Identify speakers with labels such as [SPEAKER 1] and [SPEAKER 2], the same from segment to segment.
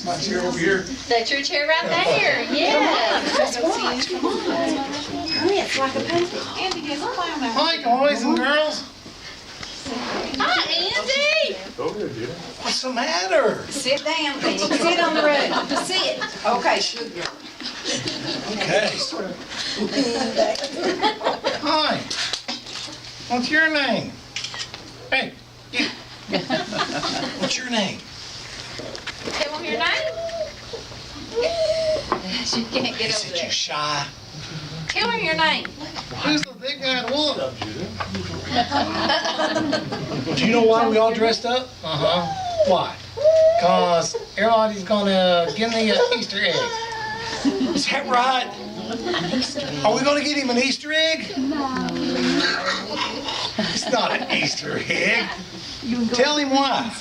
[SPEAKER 1] My chair over here.
[SPEAKER 2] That's your chair right there. Yes.
[SPEAKER 3] Let's watch. Come on. Hurry, it's like a puppet.
[SPEAKER 1] Hi, boys and girls.
[SPEAKER 2] Hi, Andy.
[SPEAKER 1] What's the matter?
[SPEAKER 3] Sit down, Penny. Sit on the rug. Sit. Okay, sugar.
[SPEAKER 1] Okay. Hi. What's your name? Hey, you. What's your name?
[SPEAKER 2] Tell them your name. She can't get
[SPEAKER 1] He
[SPEAKER 2] over
[SPEAKER 1] said you
[SPEAKER 2] there.
[SPEAKER 1] shy.
[SPEAKER 2] Tell her your name.
[SPEAKER 1] Who's the big bad wolf? Do you know why we all dressed up? Why? Because everybody's gonna give me an Easter egg. Is that right? Are we gonna get him an Easter egg? No. It's not an Easter egg. Tell him why.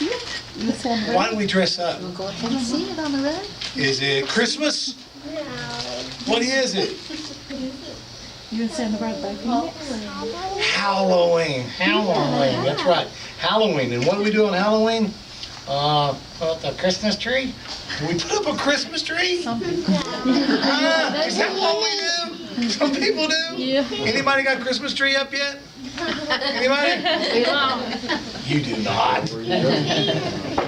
[SPEAKER 1] Why do we dress up?
[SPEAKER 4] Go ahead and see it on the rug.
[SPEAKER 1] Is it Christmas?
[SPEAKER 5] No.
[SPEAKER 1] What is it?
[SPEAKER 4] You can stand the rug back in.
[SPEAKER 1] Halloween. Halloween. That's right. Halloween. And what do we do on Halloween? Put up the Christmas tree? Do we put up a Christmas tree?
[SPEAKER 4] Some people.
[SPEAKER 1] Is that what we do? Some people do?
[SPEAKER 4] Yeah.
[SPEAKER 1] Anybody got a Christmas tree up yet? Anybody? You do not.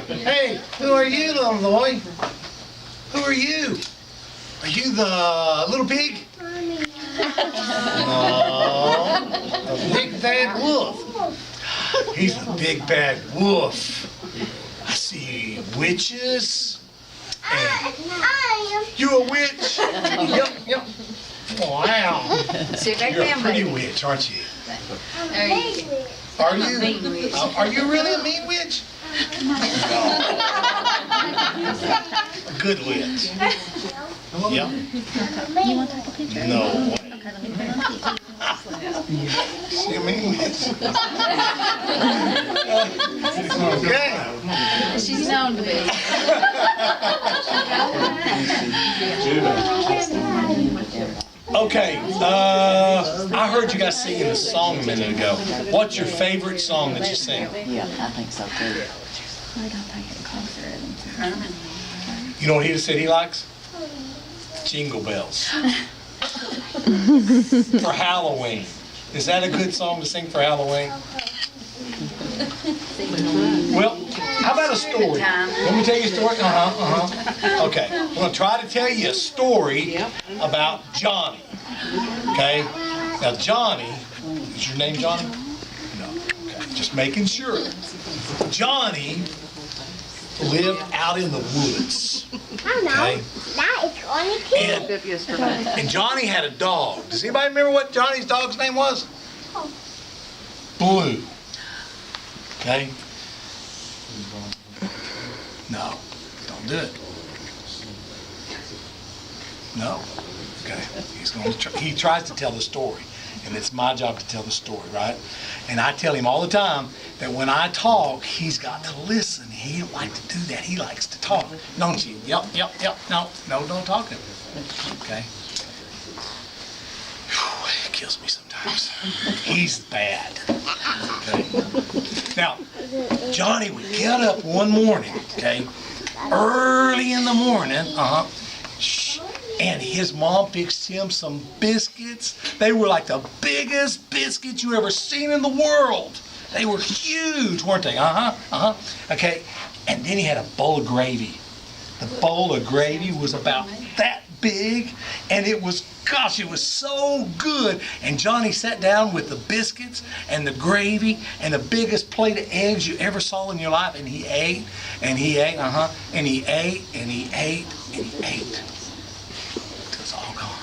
[SPEAKER 1] Hey, who are you, little boy? Who are you? Are you the little pig? No, the big bad wolf. He's the big bad wolf. I see witches. And you a witch? Yep. Wow.
[SPEAKER 3] Sit back
[SPEAKER 1] You're a
[SPEAKER 3] down,
[SPEAKER 1] pretty
[SPEAKER 3] baby.
[SPEAKER 1] witch, aren't you?
[SPEAKER 2] There you go.
[SPEAKER 1] Are
[SPEAKER 3] Mean
[SPEAKER 1] you?
[SPEAKER 3] witch.
[SPEAKER 1] Are you really a mean witch? No. A good witch. Yep.
[SPEAKER 4] You want to take a picture?
[SPEAKER 1] No way.
[SPEAKER 4] Okay, let me put it on the
[SPEAKER 1] She a mean witch. Okay.
[SPEAKER 2] She's known to be.
[SPEAKER 1] Okay. I heard you guys singing a song a minute ago. What's your favorite song that you sing?
[SPEAKER 4] Yeah, I think so too. We're gonna take it closer.
[SPEAKER 1] You know what he said he likes? Jingle Bells. For Halloween. Is that a good song to sing for Halloween? Well, how about a story? Let me tell you a story. Okay, I'm going to try to tell you a story about Johnny. Okay? Now, Johnny, is your name Johnny? No. Okay, just making sure. Johnny lived out in the woods. Okay?
[SPEAKER 5] That is only pig.
[SPEAKER 1] And Johnny had a dog. Does anybody remember what Johnny's dog's name was? Blue. Okay? No. Don't do it. No. Okay. He tries to tell the story. And it's my job to tell the story, right? And I tell him all the time that when I talk, he's got to listen. He don't like to do that. He likes to talk. Don't you? Yep. No, don't talk to him. Okay? Whew, it kills me sometimes. He's bad. Okay? Now, Johnny would get up one morning, okay? Early in the morning, and his mom fixed him some biscuits. They were like the biggest biscuits you ever seen in the world. They were huge, weren't they? Okay, and then he had a bowl of gravy. The bowl of gravy was about that big, and it was, gosh, it was so good. And Johnny sat down with the biscuits and the gravy and the biggest plate of eggs you ever saw in your life, and he ate, and he ate, and he ate, and he ate, and he ate. It was all gone.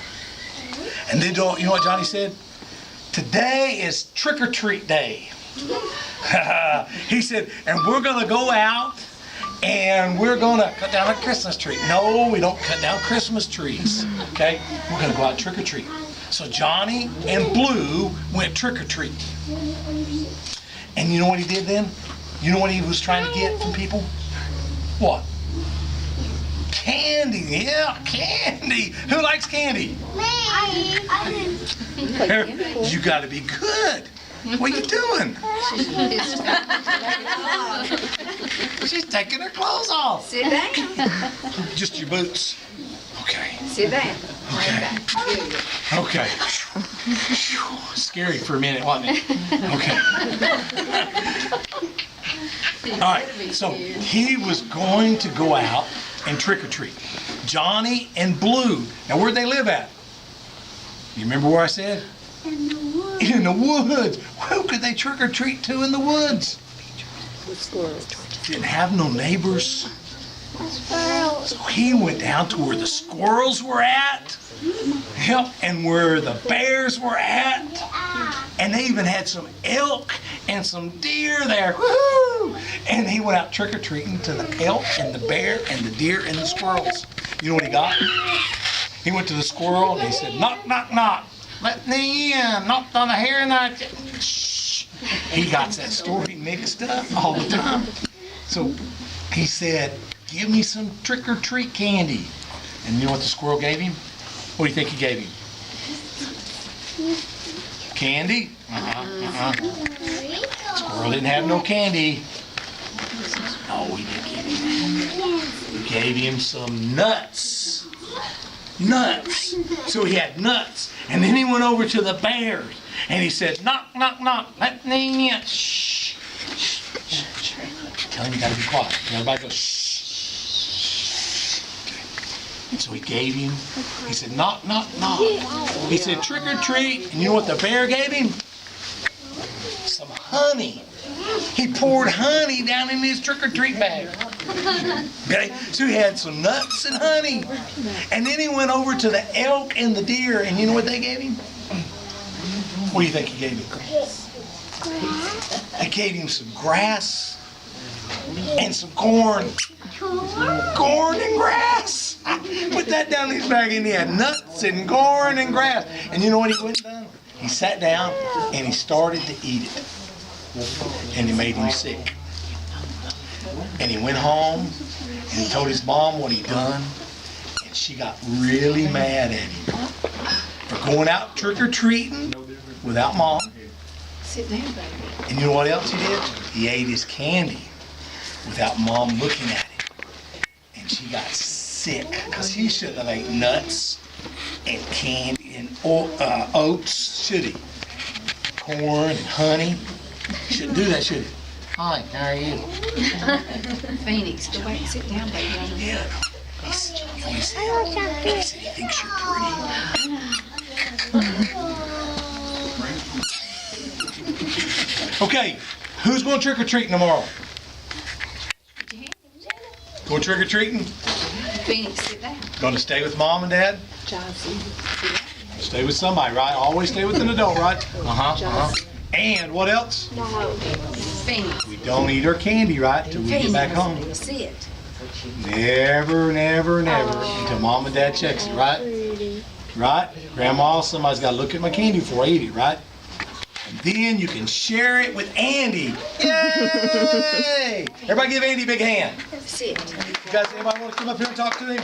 [SPEAKER 1] And then, you know what Johnny said? Today is trick-or-treat day. He said, and we're going to go out and we're going to cut down a Christmas tree. No, we don't cut down Christmas trees. Okay? We're going to go out trick-or-treat. So Johnny and Blue went trick-or-treat. And you know what he did then? You know what he was trying to get from people? What? Candy. Yeah, candy. Who likes candy? You got to be good. What are you doing? She's taking her clothes off.
[SPEAKER 2] Sit down.
[SPEAKER 1] Just your boots. Okay.
[SPEAKER 2] Sit down.
[SPEAKER 1] Okay.
[SPEAKER 2] Good.
[SPEAKER 1] Okay. Scary for a minute, wasn't it? Okay. All right. So he was going to go out and trick or treat. Johnny and Blue. Now, where'd they live at? You remember where I said?
[SPEAKER 5] In the woods.
[SPEAKER 1] In the woods. Who could they trick or treat to in the woods?
[SPEAKER 3] With squirrels.
[SPEAKER 1] Didn't have no neighbors.
[SPEAKER 5] Squirrels.
[SPEAKER 1] So he went down to where the squirrels were at. Yep, and where the bears were at. And they even had some elk and some deer there. Woohoo! And he went out trick-or-treating to the elk and the bear and the deer and the squirrels. You know what he got? He went to the squirrel and he said, knock, knock, knock. Let me in. Knocked on the hair and I... Shh. He got that story mixed up all the time. So he said, give me some trick-or-treat candy. And you know what the squirrel gave him? What do you think he gave him? Candy? Squirrel didn't have no candy. No, he didn't give him that. He gave him some nuts. Nuts. So he had nuts. And then he went over to the bears. And he said, knock, knock, knock. Let me in. Shh. Shh. Shh. Tell him you gotta be quiet. Everybody goes, shh. So he gave him, he said, knock, knock, knock. He said, trick or treat. And you know what the bear gave him? Some honey. He poured honey down in his trick or treat bag. Okay? So he had some nuts and honey. And then he went over to the elk and the deer. And you know what they gave him? What do you think he gave him? They gave him some grass and some corn. Corn and grass. Put that down in his bag and he had nuts and corn and grass. And you know what he went and done? He sat down and he started to eat it. And it made him sick. And he went home and he told his mom what he'd done. And she got really mad at him for going out trick-or-treating without mom.
[SPEAKER 2] Sit down, baby.
[SPEAKER 1] And you know what else he did? He ate his candy without mom looking at him. And she got sick because he shouldn't have ate nuts and candy and oats, should he? Corn and honey. Shouldn't do that, should he? Hi, how are you?
[SPEAKER 2] Phoenix, go back and sit down, baby.
[SPEAKER 1] Yeah. He said he thinks you're pretty. Okay, who's going trick-or-treating tomorrow? Going trick-or-treating?
[SPEAKER 2] Phoenix, sit down.
[SPEAKER 1] Going to stay with mom and dad? Stay with somebody, right? Always stay with an adult, right? And what else?
[SPEAKER 2] Phoenix.
[SPEAKER 1] We don't eat our candy, right, till we get back home.
[SPEAKER 2] Sit.
[SPEAKER 1] Never, never, never until mom and dad checks it, right? Right? Grandma, somebody's got to look at my candy before I eat it, right? And then you can share it with Andy. Yay! Everybody give Andy a big hand.
[SPEAKER 2] Sit.
[SPEAKER 1] You guys, anybody want to come up here and talk to him?